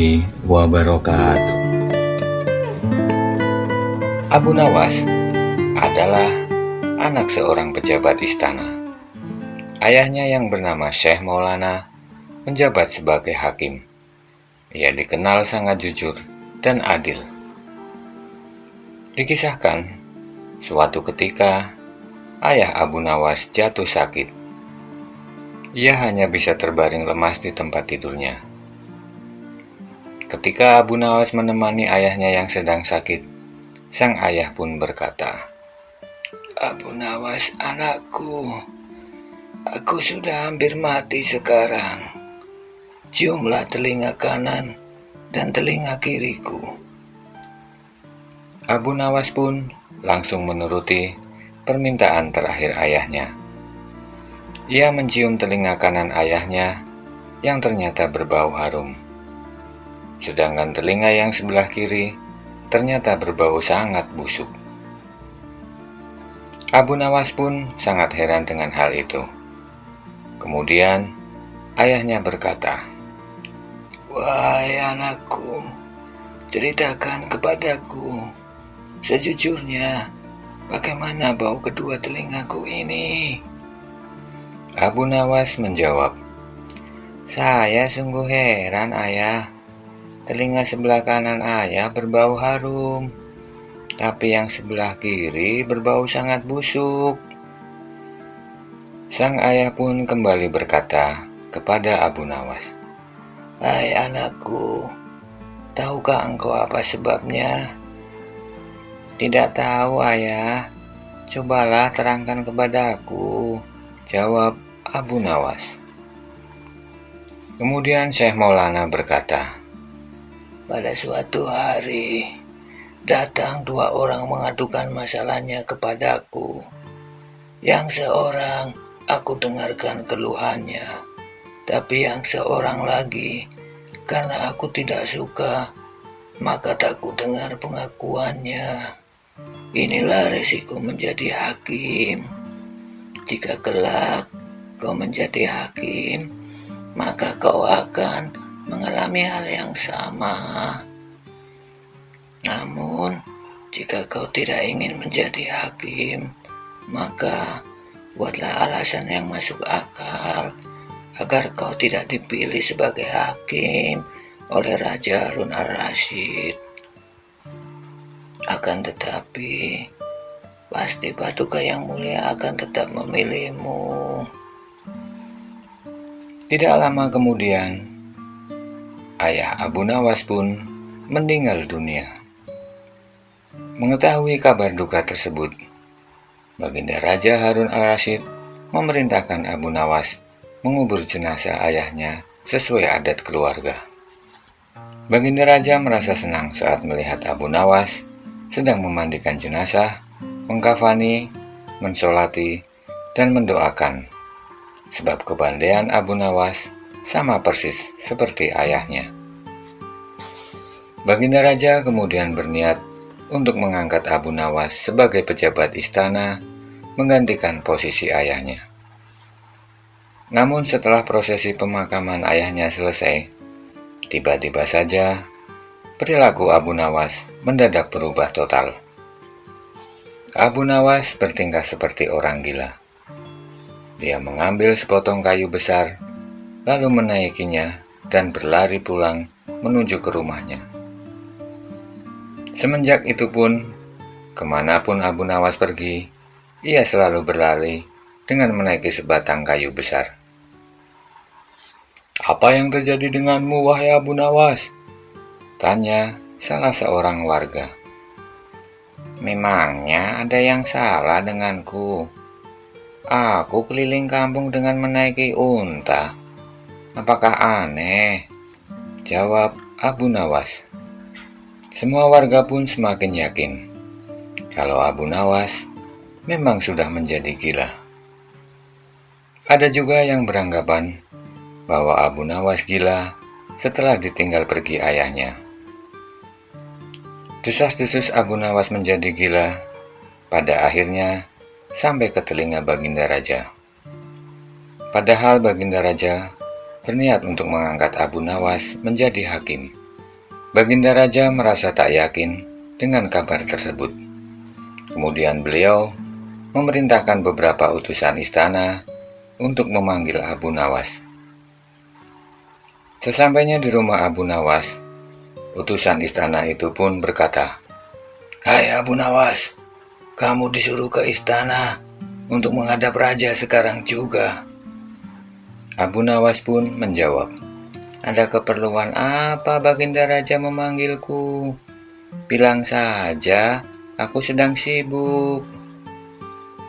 warahmatullahi wabarakatuh. Abu Nawas adalah anak seorang pejabat istana. Ayahnya yang bernama Syekh Maulana menjabat sebagai hakim. Ia dikenal sangat jujur dan adil. Dikisahkan, suatu ketika ayah Abu Nawas jatuh sakit. Ia hanya bisa terbaring lemas di tempat tidurnya. Ketika Abu Nawas menemani ayahnya yang sedang sakit, sang ayah pun berkata, "Abu Nawas anakku, aku sudah hampir mati sekarang. Ciumlah telinga kanan dan telinga kiriku." Abu Nawas pun langsung menuruti permintaan terakhir ayahnya. Ia mencium telinga kanan ayahnya yang ternyata berbau harum. Sedangkan telinga yang sebelah kiri ternyata berbau sangat busuk. Abu Nawas pun sangat heran dengan hal itu. Kemudian ayahnya berkata, "Wahai anakku, ceritakan kepadaku sejujurnya bagaimana bau kedua telingaku ini." Abu Nawas menjawab, "Saya sungguh heran, ayah. Telinga sebelah kanan ayah berbau harum, tapi yang sebelah kiri berbau sangat busuk." Sang ayah pun kembali berkata kepada Abu Nawas, "Hai anakku, tahukah engkau apa sebabnya?" "Tidak tahu, ayah. Cobalah terangkan kepadaku," jawab Abu Nawas. Kemudian Syekh Maulana berkata, "Pada suatu hari, datang dua orang mengadukan masalahnya kepadaku. Yang seorang aku dengarkan keluhannya, tapi yang seorang lagi, karena aku tidak suka, maka tak ku dengar pengakuannya. Inilah resiko menjadi hakim. Jika kelak kau menjadi hakim, maka kau akan mengalami hal yang sama. Namun, jika kau tidak ingin menjadi hakim, maka buatlah alasan yang masuk akal agar kau tidak dipilih sebagai hakim oleh Raja Harun al-Rasyid. Akan tetapi, pasti Paduka yang mulia akan tetap memilihmu." Tidak lama kemudian, ayah Abu Nawas pun meninggal dunia. Mengetahui kabar duka tersebut, Baginda Raja Harun al-Rasyid memerintahkan Abu Nawas mengubur jenazah ayahnya sesuai adat keluarga. Baginda Raja merasa senang saat melihat Abu Nawas sedang memandikan jenazah, mengkafani, mensolati, dan mendoakan, sebab kepandaian Abu Nawas sama persis seperti ayahnya. Baginda Raja kemudian berniat untuk mengangkat Abu Nawas sebagai pejabat istana menggantikan posisi ayahnya. Namun setelah prosesi pemakaman ayahnya selesai, tiba-tiba saja perilaku Abu Nawas mendadak berubah total. Abu Nawas bertingkah seperti orang gila. Dia mengambil sepotong kayu besar, lalu menaikinya dan berlari pulang menuju ke rumahnya. Semenjak itu pun, kemanapun Abu Nawas pergi, ia selalu berlari dengan menaiki sebatang kayu besar. "Apa yang terjadi denganmu, wahai Abu Nawas?" tanya salah seorang warga. "Memangnya ada yang salah denganku? Aku keliling kampung dengan menaiki unta. Apakah aneh?" jawab Abu Nawas. Semua warga pun semakin yakin kalau Abu Nawas memang sudah menjadi gila. Ada juga yang beranggapan bahwa Abu Nawas gila setelah ditinggal pergi ayahnya. Desas-desus Abu Nawas menjadi gila pada akhirnya sampai ke telinga Baginda Raja. Padahal Baginda Raja berniat untuk mengangkat Abu Nawas menjadi hakim. Baginda Raja merasa tak yakin dengan kabar tersebut. Kemudian beliau memerintahkan beberapa utusan istana untuk memanggil Abu Nawas. Sesampainya di rumah Abu Nawas, utusan istana itu pun berkata, "Hai Abu Nawas, kamu disuruh ke istana untuk menghadap raja sekarang juga." Abu Nawas pun menjawab, "Ada keperluan apa Baginda Raja memanggilku? Bilang saja, aku sedang sibuk."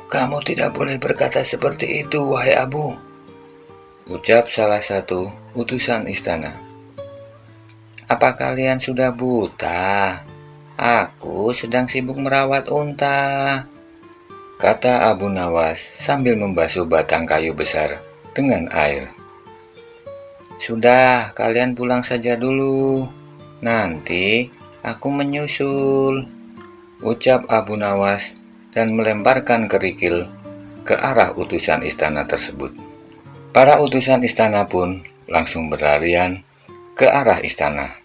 "Kamu tidak boleh berkata seperti itu, wahai Abu," ucap salah satu utusan istana. "Apa kalian sudah buta? Aku sedang sibuk merawat unta," kata Abu Nawas sambil membasuh batang kayu besar dengan air. "Sudah, kalian pulang saja dulu. Nanti aku menyusul," ucap Abu Nawas dan melemparkan kerikil ke arah utusan istana tersebut. Para utusan istana pun langsung berlarian ke arah istana.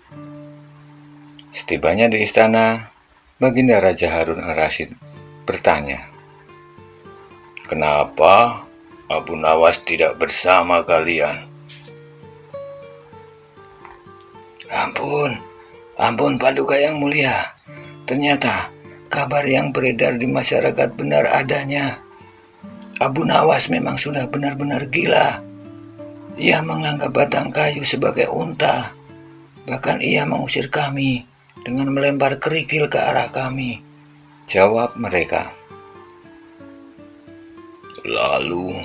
Setibanya di istana, Baginda Raja Harun al-Rasyid bertanya, "Kenapa Abu Nawas tidak bersama kalian?" Ampun Paduka yang mulia. Ternyata kabar yang beredar di masyarakat benar adanya. Abu Nawas memang sudah benar-benar gila. Ia menganggap batang kayu sebagai unta. Bahkan ia mengusir kami dengan melempar kerikil ke arah kami," jawab mereka. "Lalu,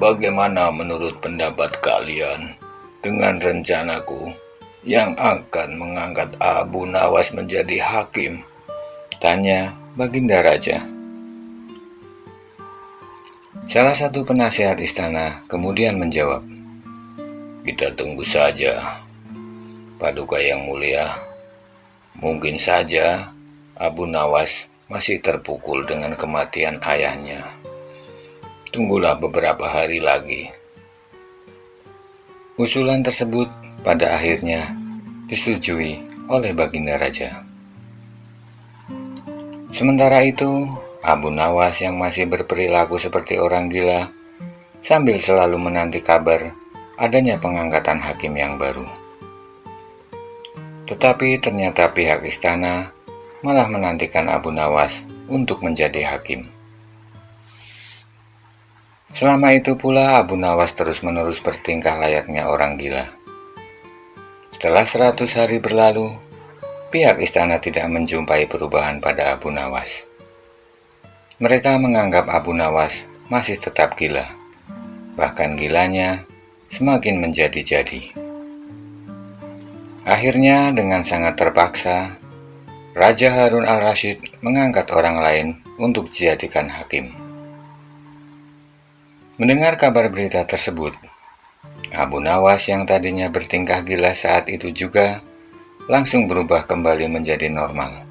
bagaimana menurut pendapat kalian dengan rencanaku yang akan mengangkat Abu Nawas menjadi hakim?" tanya Baginda Raja. Salah satu penasihat istana kemudian menjawab, "Kita tunggu saja, Paduka yang mulia. Mungkin saja Abu Nawas masih terpukul dengan kematian ayahnya. Tunggulah beberapa hari lagi." Usulan tersebut pada akhirnya disetujui oleh Baginda Raja. Sementara itu, Abu Nawas yang masih berperilaku seperti orang gila sambil selalu menanti kabar adanya pengangkatan hakim yang baru. Tetapi ternyata pihak istana malah menantikan Abu Nawas untuk menjadi hakim. Selama itu pula Abu Nawas terus-menerus bertingkah layaknya orang gila. Setelah 100 hari berlalu, pihak istana tidak menjumpai perubahan pada Abu Nawas. Mereka menganggap Abu Nawas masih tetap gila. Bahkan gilanya semakin menjadi-jadi. Akhirnya dengan sangat terpaksa, Raja Harun al-Rasyid mengangkat orang lain untuk dijadikan hakim. Mendengar kabar berita tersebut, Abu Nawas yang tadinya bertingkah gila saat itu juga langsung berubah kembali menjadi normal.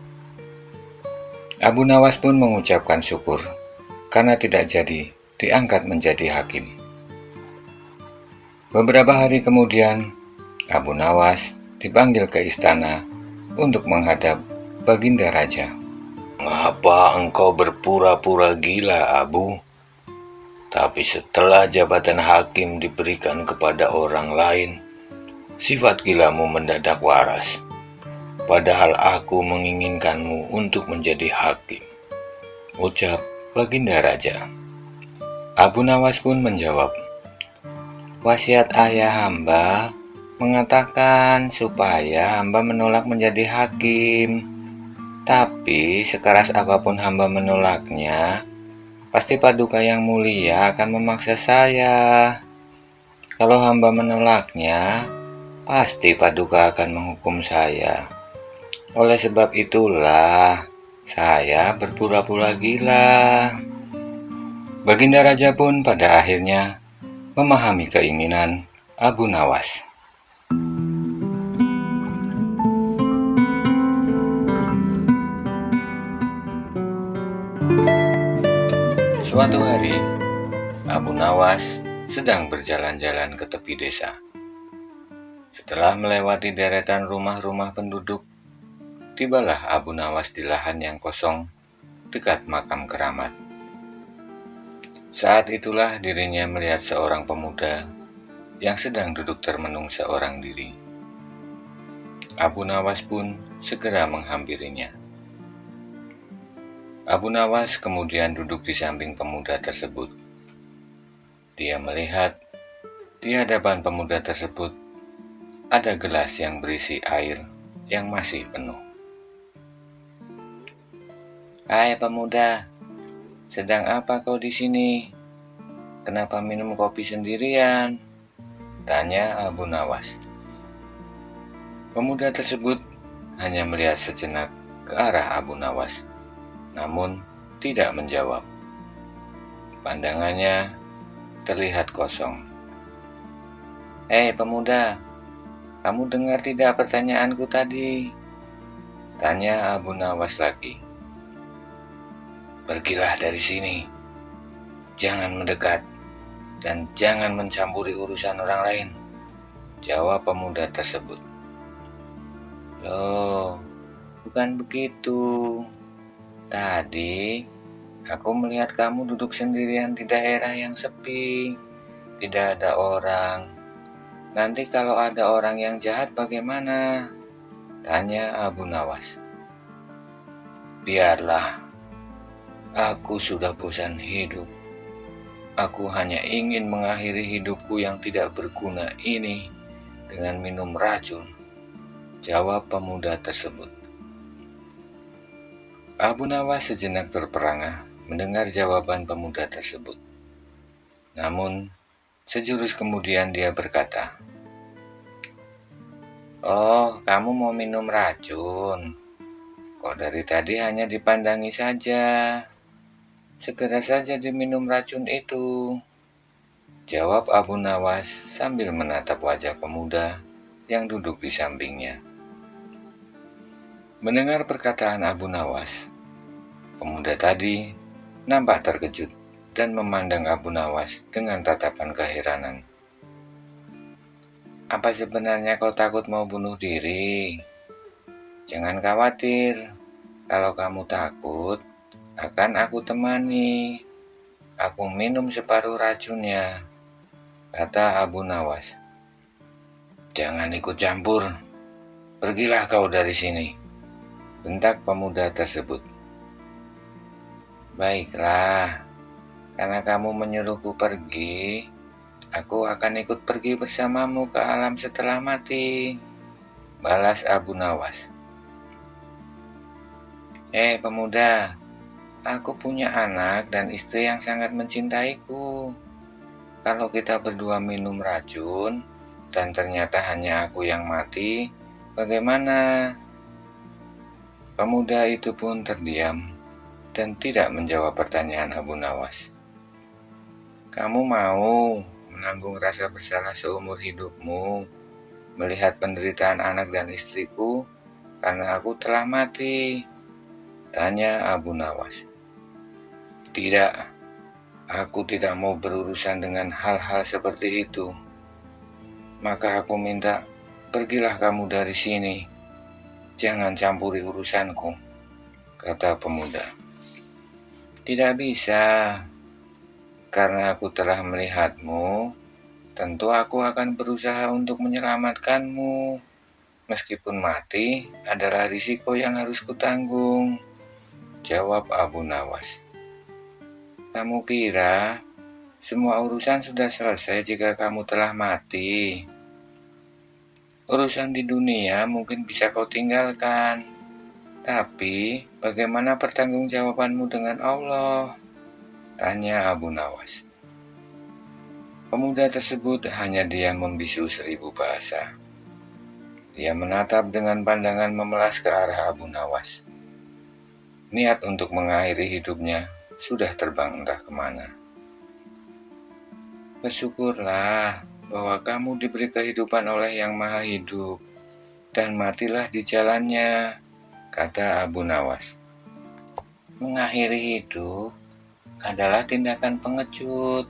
Abu Nawas pun mengucapkan syukur karena tidak jadi diangkat menjadi hakim. Beberapa hari kemudian, Abu Nawas dipanggil ke istana untuk menghadap Baginda Raja. "Mengapa engkau berpura-pura gila, Abu? Tapi setelah jabatan hakim diberikan kepada orang lain, sifat gilamu mendadak waras. Padahal aku menginginkanmu untuk menjadi hakim," ucap Baginda Raja. Abu Nawas pun menjawab, "Wasiat ayah hamba mengatakan supaya hamba menolak menjadi hakim. Tapi sekeras apapun hamba menolaknya, pasti Paduka yang mulia akan memaksa saya. Kalau hamba menolaknya, pasti Paduka akan menghukum saya. Oleh sebab itulah, saya berpura-pura gila." Baginda Raja pun pada akhirnya memahami keinginan Abu Nawas. Suatu hari, Abu Nawas sedang berjalan-jalan ke tepi desa. Setelah melewati deretan rumah-rumah penduduk, tibalah Abu Nawas di lahan yang kosong dekat makam keramat. Saat itulah dirinya melihat seorang pemuda yang sedang duduk termenung seorang diri. Abu Nawas pun segera menghampirinya. Abu Nawas kemudian duduk di samping pemuda tersebut. Dia melihat di hadapan pemuda tersebut ada gelas yang berisi air yang masih penuh. "Hai pemuda, sedang apa kau di sini? Kenapa minum kopi sendirian?" tanya Abu Nawas. Pemuda tersebut hanya melihat sejenak ke arah Abu Nawas, namun tidak menjawab. Pandangannya terlihat kosong. "Hei pemuda, kamu dengar tidak pertanyaanku tadi?" tanya Abu Nawas lagi. "Pergilah dari sini, jangan mendekat, dan jangan mencampuri urusan orang lain," jawab pemuda tersebut. "Loh, bukan begitu. Tadi aku melihat kamu duduk sendirian di daerah yang sepi, tidak ada orang. Nanti kalau ada orang yang jahat bagaimana?" tanya Abu Nawas. "Biarlah, aku sudah bosan hidup. Aku hanya ingin mengakhiri hidupku yang tidak berguna ini dengan minum racun," jawab pemuda tersebut. Abu Nawas sejenak terperangah mendengar jawaban pemuda tersebut. Namun, sejurus kemudian dia berkata, "Oh, kamu mau minum racun? Kok dari tadi hanya dipandangi saja? Segera saja diminum racun itu," jawab Abu Nawas sambil menatap wajah pemuda yang duduk di sampingnya. Mendengar perkataan Abu Nawas, pemuda tadi nampak terkejut dan memandang Abu Nawas dengan tatapan keheranan. "Apa sebenarnya kau takut mau bunuh diri? Jangan khawatir, kalau kamu takut, akan aku temani. Aku minum separuh racunnya," kata Abu Nawas. "Jangan ikut campur, pergilah kau dari sini," bentak pemuda tersebut. "Baiklah, karena kamu menyuruhku pergi, aku akan ikut pergi bersamamu ke alam setelah mati," balas Abu Nawas. Pemuda, aku punya anak dan istri yang sangat mencintaiku. Kalau kita berdua minum racun, dan ternyata hanya aku yang mati, bagaimana?" Pemuda itu pun terdiam dan tidak menjawab pertanyaan Abu Nawas. "Kamu mau menanggung rasa bersalah seumur hidupmu, melihat penderitaan anak dan istriku karena aku telah mati?" tanya Abu Nawas. "Tidak, aku tidak mau berurusan dengan hal-hal seperti itu. Maka aku minta, pergilah kamu dari sini. Jangan campuri urusanku," kata pemuda. "Tidak bisa, karena aku telah melihatmu. Tentu aku akan berusaha untuk menyelamatkanmu. Meskipun mati adalah risiko yang harus kutanggung," jawab Abu Nawas. "Kamu kira semua urusan sudah selesai jika kamu telah mati? Urusan di dunia mungkin bisa kau tinggalkan, tapi bagaimana pertanggungjawabanmu dengan Allah?" tanya Abu Nawas. Pemuda tersebut hanya diam membisu 1000 bahasa. Dia menatap dengan pandangan memelas ke arah Abu Nawas. Niat untuk mengakhiri hidupnya sudah terbang entah kemana. "Bersyukurlah bahwa kamu diberi kehidupan oleh Yang Maha Hidup, dan matilah di jalannya," kata Abu Nawas. "Mengakhiri hidup adalah tindakan pengecut.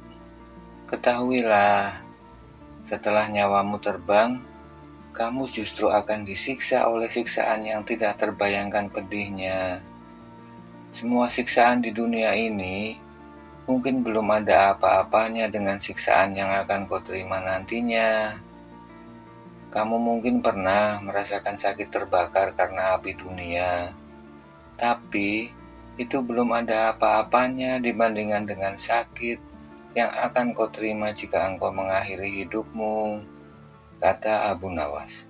Ketahuilah, setelah nyawamu terbang, kamu justru akan disiksa oleh siksaan yang tidak terbayangkan pedihnya. Semua siksaan di dunia ini mungkin belum ada apa-apanya dengan siksaan yang akan kau terima nantinya. Kamu mungkin pernah merasakan sakit terbakar karena api dunia, tapi itu belum ada apa-apanya dibandingkan dengan sakit yang akan kau terima jika engkau mengakhiri hidupmu, kata Abu Nawas.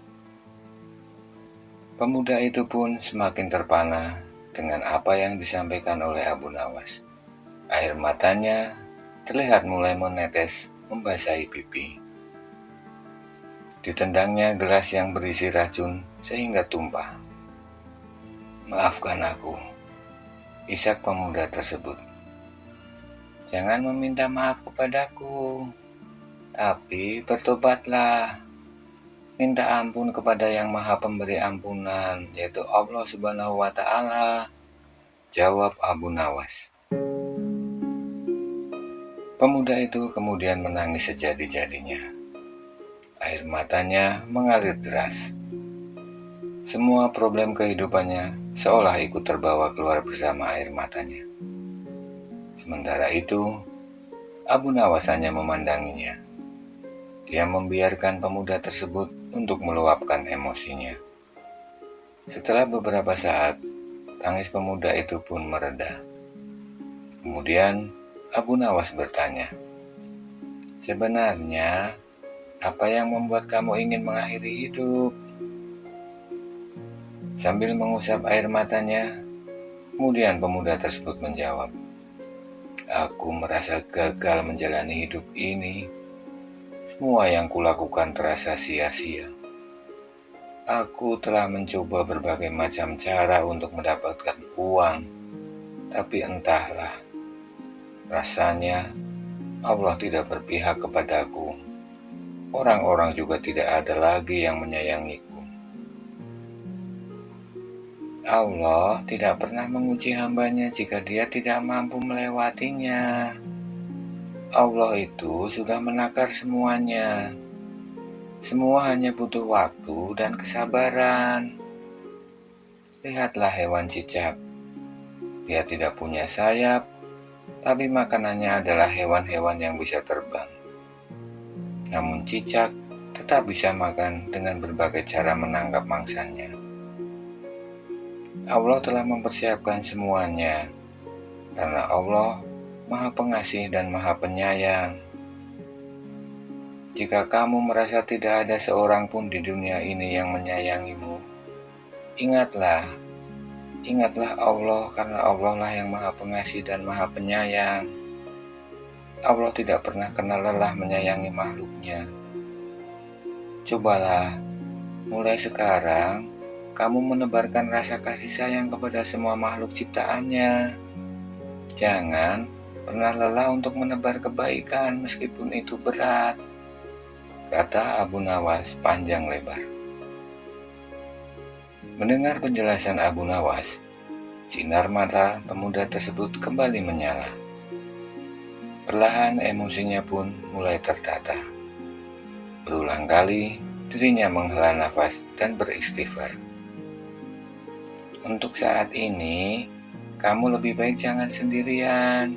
Pemuda itu pun semakin terpana dengan apa yang disampaikan oleh Abu Nawas. Air matanya terlihat mulai menetes membasahi pipi. Ditendangnya gelas yang berisi racun sehingga tumpah. Maafkan aku, isak pemuda tersebut. Jangan meminta maaf kepadaku, tapi bertobatlah. Minta ampun kepada yang maha pemberi ampunan, yaitu Allah Subhanahu wa Ta'ala, jawab Abu Nawas. Pemuda itu kemudian menangis sejadi-jadinya. Air matanya mengalir deras. Semua problem kehidupannya seolah ikut terbawa keluar bersama air matanya. Sementara itu, Abu Nawas hanya memandanginya. Dia membiarkan pemuda tersebut untuk meluapkan emosinya. Setelah beberapa saat, tangis pemuda itu pun mereda. Kemudian, Abu Nawas bertanya, "Sebenarnya, apa yang membuat kamu ingin mengakhiri hidup?" Sambil mengusap air matanya, kemudian pemuda tersebut menjawab, "Aku merasa gagal menjalani hidup ini. Semua yang kulakukan terasa sia-sia. Aku telah mencoba berbagai macam cara untuk mendapatkan uang, tapi entahlah, rasanya Allah tidak berpihak kepadaku. Orang-orang juga tidak ada lagi yang menyayangiku. Allah tidak pernah menguji hambanya jika dia tidak mampu melewatinya. Allah itu sudah menakar semuanya. Semua hanya butuh waktu dan kesabaran. Lihatlah hewan cicak. Dia tidak punya sayap, tapi makanannya adalah hewan-hewan yang bisa terbang. Namun cicak tetap bisa makan dengan berbagai cara menangkap mangsanya. Allah telah mempersiapkan semuanya, karena Allah Maha Pengasih dan Maha Penyayang. Jika kamu merasa tidak ada seorang pun di dunia ini yang menyayangimu, ingatlah Allah, karena Allah lah yang Maha Pengasih dan Maha Penyayang. Allah tidak pernah kenal lelah menyayangi makhluknya. Cobalah, mulai sekarang, kamu menebarkan rasa kasih sayang kepada semua makhluk ciptaannya. Jangan pernah lelah untuk menebar kebaikan meskipun itu berat, kata Abu Nawas panjang lebar. Mendengar penjelasan Abu Nawas, sinar mata pemuda tersebut kembali menyala. Perlahan emosinya pun mulai tertata. Berulang kali dirinya menghela nafas dan beristighfar. Untuk saat ini, kamu lebih baik jangan sendirian.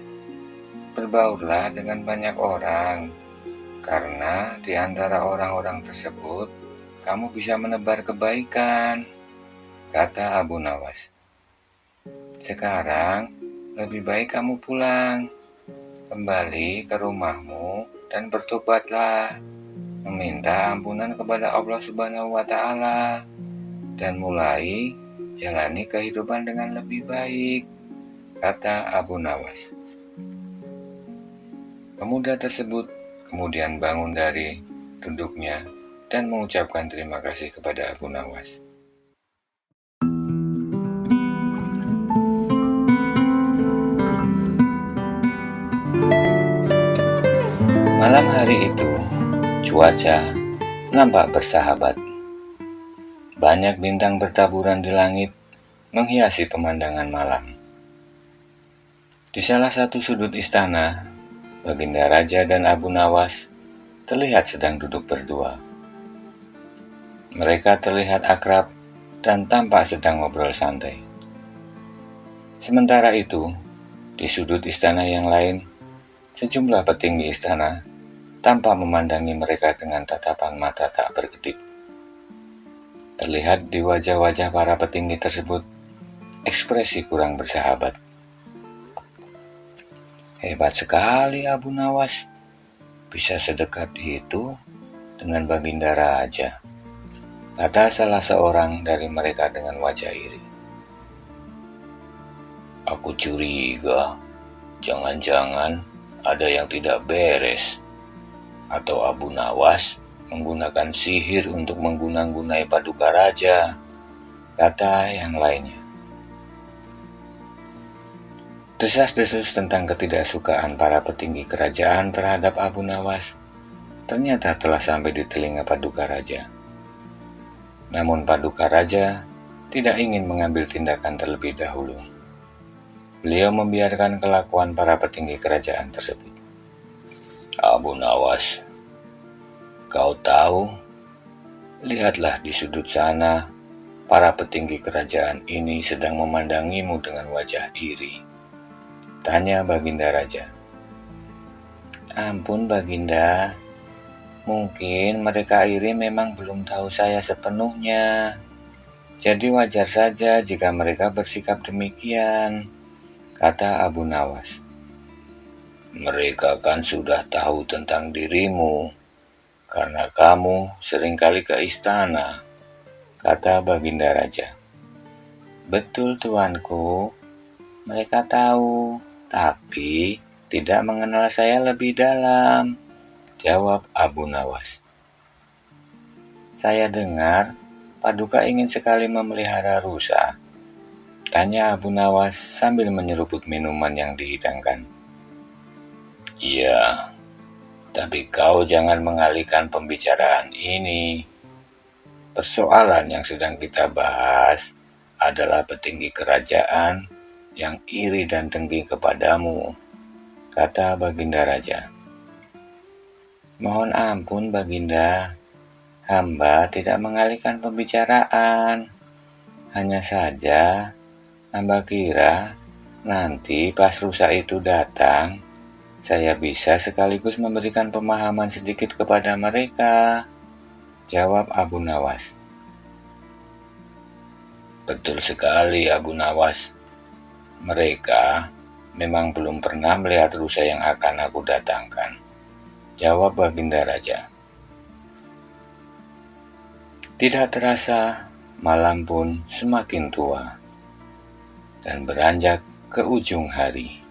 Berbaurlah dengan banyak orang, karena di antara orang-orang tersebut, kamu bisa menebar kebaikan, kata Abu Nawas. Sekarang, lebih baik kamu pulang, kembali ke rumahmu dan bertobatlah, meminta ampunan kepada Allah Subhanahu wa Ta'ala, dan mulai jalani kehidupan dengan lebih baik, kata Abu Nawas. Pemuda tersebut kemudian bangun dari duduknya dan mengucapkan terima kasih kepada Abu Nawas. Malam hari itu, cuaca nampak bersahabat. Banyak bintang bertaburan di langit, menghiasi pemandangan malam. Di salah satu sudut istana, Baginda Raja dan Abu Nawas terlihat sedang duduk berdua. Mereka terlihat akrab dan tampak sedang ngobrol santai. Sementara itu, di sudut istana yang lain, sejumlah petinggi istana tampak memandangi mereka dengan tatapan mata tak berkedip. Terlihat di wajah-wajah para petinggi tersebut ekspresi kurang bersahabat. Hebat sekali Abu Nawas, bisa sedekat itu dengan Baginda Raja, kata salah seorang dari mereka dengan wajah iri. Aku curiga, jangan-jangan ada yang tidak beres, atau Abu Nawas menggunakan sihir untuk mengguna-gunai paduka raja, kata yang lainnya. Desas-desus tentang ketidaksukaan para petinggi kerajaan terhadap Abu Nawas ternyata telah sampai di telinga paduka raja. Namun paduka raja tidak ingin mengambil tindakan terlebih dahulu. Beliau membiarkan kelakuan para petinggi kerajaan tersebut. Abu Nawas, kau tahu, lihatlah di sudut sana, para petinggi kerajaan ini sedang memandangimu dengan wajah iri, tanya Baginda Raja. Ampun Baginda, mungkin mereka iri memang belum tahu saya sepenuhnya. Jadi wajar saja jika mereka bersikap demikian, kata Abu Nawas. Mereka kan sudah tahu tentang dirimu, karena kamu seringkali ke istana, kata Baginda Raja. Betul tuanku, mereka tahu, tapi tidak mengenal saya lebih dalam, jawab Abu Nawas. Saya dengar Paduka ingin sekali memelihara rusa, tanya Abu Nawas sambil menyeruput minuman yang dihidangkan. Iya, tapi kau jangan mengalihkan pembicaraan ini. Persoalan yang sedang kita bahas adalah petinggi kerajaan yang iri dan dengki kepadamu, kata Baginda Raja. Mohon ampun Baginda, hamba tidak mengalihkan pembicaraan. Hanya saja, hamba kira nanti pas rusa itu datang, saya bisa sekaligus memberikan pemahaman sedikit kepada mereka, jawab Abu Nawas. Betul sekali Abu Nawas. Mereka memang belum pernah melihat rusa yang akan aku datangkan, jawab Baginda Raja. Tidak terasa, malam pun semakin tua dan beranjak ke ujung hari.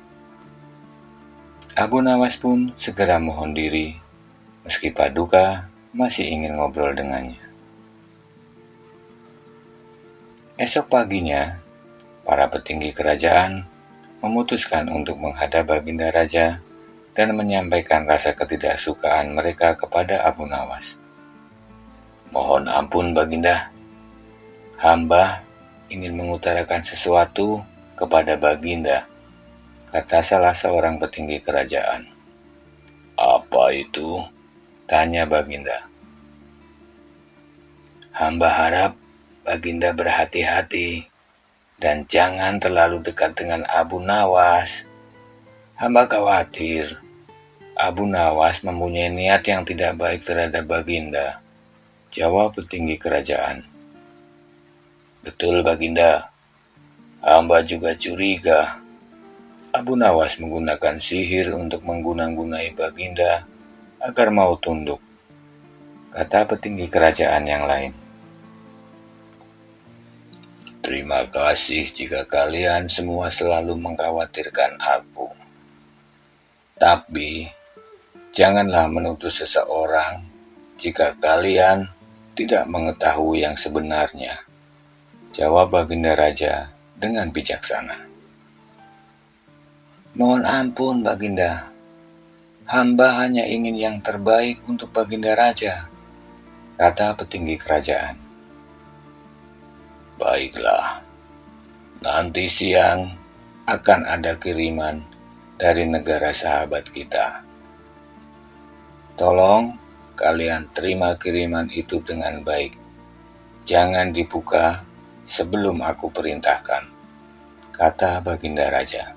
Abu Nawas pun segera mohon diri, meski Paduka masih ingin ngobrol dengannya. Esok paginya, para petinggi kerajaan memutuskan untuk menghadap Baginda Raja dan menyampaikan rasa ketidaksukaan mereka kepada Abu Nawas. Mohon ampun Baginda, hamba ingin mengutarakan sesuatu kepada Baginda, kata salah seorang petinggi kerajaan. Apa itu? Tanya Baginda. Hamba harap Baginda berhati-hati dan jangan terlalu dekat dengan Abu Nawas. Hamba khawatir Abu Nawas mempunyai niat yang tidak baik terhadap Baginda, jawab petinggi kerajaan. Betul Baginda, hamba juga curiga Abu Nawas menggunakan sihir untuk mengguna-gunai Baginda agar mau tunduk, kata petinggi kerajaan yang lain. Terima kasih jika kalian semua selalu mengkhawatirkan aku. Tapi, janganlah menuduh seseorang jika kalian tidak mengetahui yang sebenarnya, jawab Baginda Raja dengan bijaksana. Mohon ampun Baginda, hamba hanya ingin yang terbaik untuk Baginda Raja, kata petinggi kerajaan. Baiklah, nanti siang akan ada kiriman dari negara sahabat kita. Tolong kalian terima kiriman itu dengan baik Jangan dibuka sebelum aku perintahkan, kata Baginda Raja.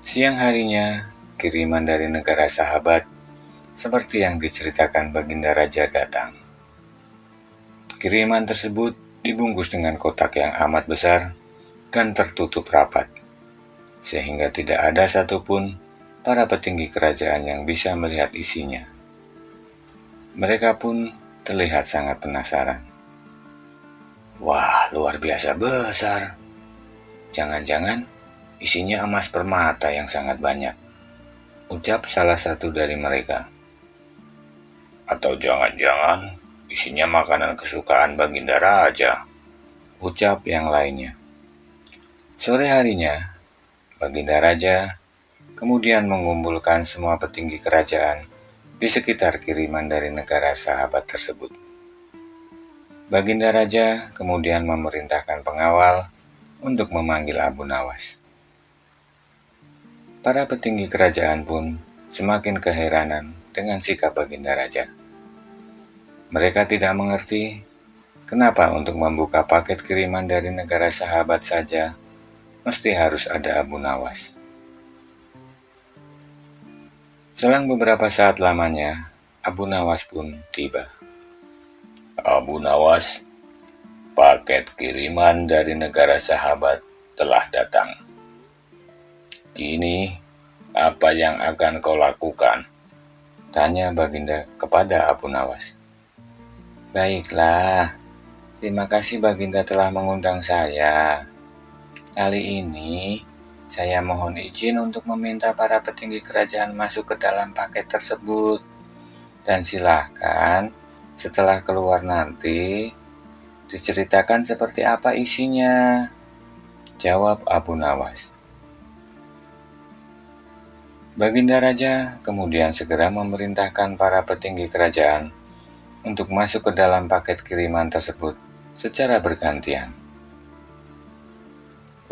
Siang harinya, kiriman dari negara sahabat seperti yang diceritakan Baginda Raja datang. Kiriman tersebut dibungkus dengan kotak yang amat besar dan tertutup rapat, sehingga tidak ada satupun para petinggi kerajaan yang bisa melihat isinya. Mereka pun terlihat sangat penasaran. Wah, luar biasa besar. Jangan-jangan isinya emas permata yang sangat banyak, ucap salah satu dari mereka. Atau jangan-jangan isinya makanan kesukaan Baginda Raja, ucap yang lainnya. Sore harinya, Baginda Raja kemudian mengumpulkan semua petinggi kerajaan di sekitar kiriman dari negara sahabat tersebut. Baginda Raja kemudian memerintahkan pengawal untuk memanggil Abu Nawas. Para petinggi kerajaan pun semakin keheranan dengan sikap Baginda Raja. Mereka tidak mengerti kenapa untuk membuka paket kiriman dari negara sahabat saja mesti harus ada Abu Nawas. Selang beberapa saat lamanya, Abu Nawas pun tiba. Abu Nawas, paket kiriman dari negara sahabat telah datang. Kini, apa yang akan kau lakukan? Tanya Baginda kepada Abu Nawas. Baiklah, terima kasih Baginda telah mengundang saya. Kali ini, saya mohon izin untuk meminta para petinggi kerajaan masuk ke dalam paket tersebut. Dan silakan, setelah keluar nanti, diceritakan seperti apa isinya, jawab Abu Nawas. Baginda Raja kemudian segera memerintahkan para petinggi kerajaan untuk masuk ke dalam paket kiriman tersebut secara bergantian.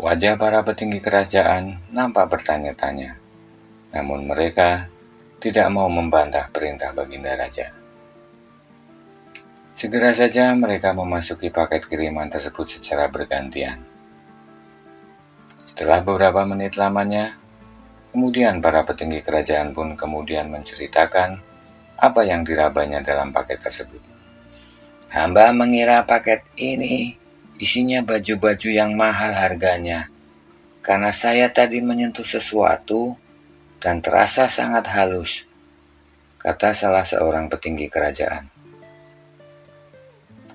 Wajah para petinggi kerajaan nampak bertanya-tanya, namun mereka tidak mau membantah perintah Baginda Raja. Segera saja mereka memasuki paket kiriman tersebut secara bergantian. Setelah beberapa menit lamanya, kemudian para petinggi kerajaan pun kemudian menceritakan apa yang dirabanya dalam paket tersebut. Hamba mengira paket ini isinya baju-baju yang mahal harganya, karena saya tadi menyentuh sesuatu dan terasa sangat halus, kata salah seorang petinggi kerajaan.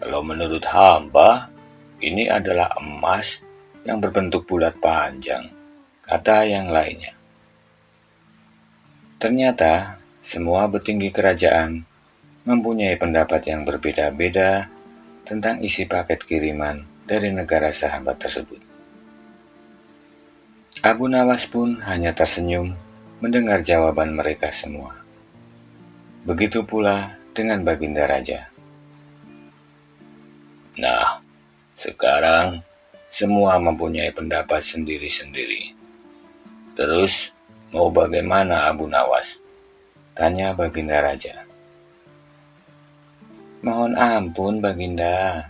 Kalau menurut hamba, ini adalah emas yang berbentuk bulat panjang, kata yang lainnya. Ternyata, semua petinggi kerajaan mempunyai pendapat yang berbeda-beda tentang isi paket kiriman dari negara sahabat tersebut. Abu Nawas pun hanya tersenyum mendengar jawaban mereka semua. Begitu pula dengan Baginda Raja. Nah, sekarang semua mempunyai pendapat sendiri-sendiri. Terus, mau bagaimana Abu Nawas? Tanya Baginda Raja. Mohon ampun Baginda,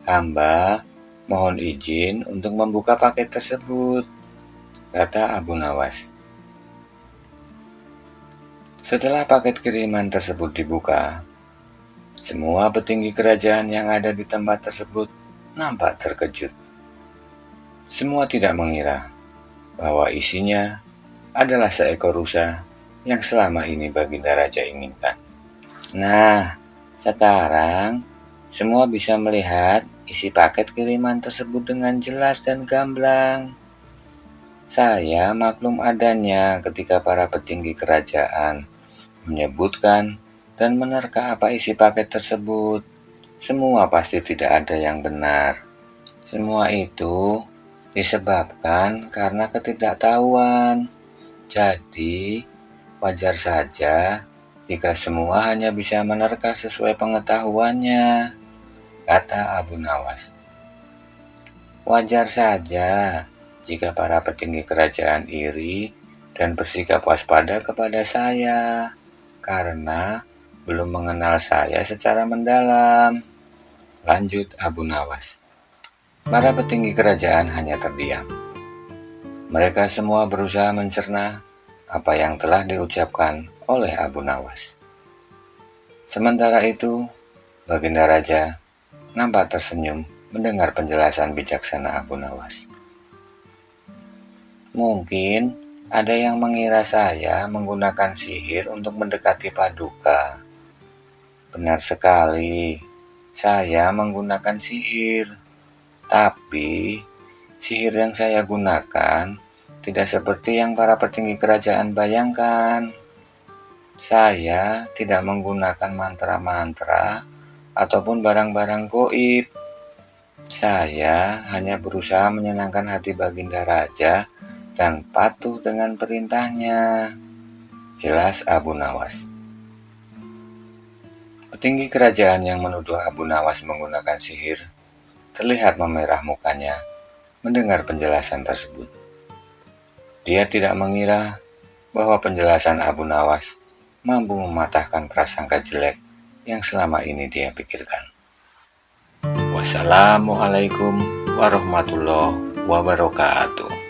hamba mohon izin untuk membuka paket tersebut, kata Abu Nawas. Setelah paket kiriman tersebut dibuka, semua petinggi kerajaan yang ada di tempat tersebut nampak terkejut. Semua tidak mengira bahwa isinya adalah seekor rusa yang selama ini Baginda Raja inginkan. Nah, sekarang semua bisa melihat isi paket kiriman tersebut dengan jelas dan gamblang. Saya maklum adanya ketika para petinggi kerajaan menyebutkan dan menerka apa isi paket tersebut. Semua pasti tidak ada yang benar. Semua itu disebabkan karena ketidaktahuan. Jadi, wajar saja jika semua hanya bisa menerka sesuai pengetahuannya, kata Abu Nawas. Wajar saja jika para petinggi kerajaan iri dan bersikap waspada kepada saya, karena belum mengenal saya secara mendalam, lanjut Abu Nawas. Para petinggi kerajaan hanya terdiam. Mereka semua berusaha mencerna apa yang telah diucapkan oleh Abu Nawas. Sementara itu, Baginda Raja nampak tersenyum mendengar penjelasan bijaksana Abu Nawas. Mungkin ada yang mengira saya menggunakan sihir untuk mendekati Paduka. Benar sekali, saya menggunakan sihir. Tapi, sihir yang saya gunakan tidak seperti yang para petinggi kerajaan bayangkan. Saya tidak menggunakan mantra-mantra ataupun barang-barang gaib. Saya hanya berusaha menyenangkan hati Baginda Raja dan patuh dengan perintahnya, jelas Abu Nawas. Petinggi kerajaan yang menuduh Abu Nawas menggunakan sihir terlihat memerah mukanya mendengar penjelasan tersebut. Dia tidak mengira bahwa penjelasan Abu Nawas mampu mematahkan prasangka jelek yang selama ini dia pikirkan. Wassalamualaikum warahmatullahi wabarakatuh.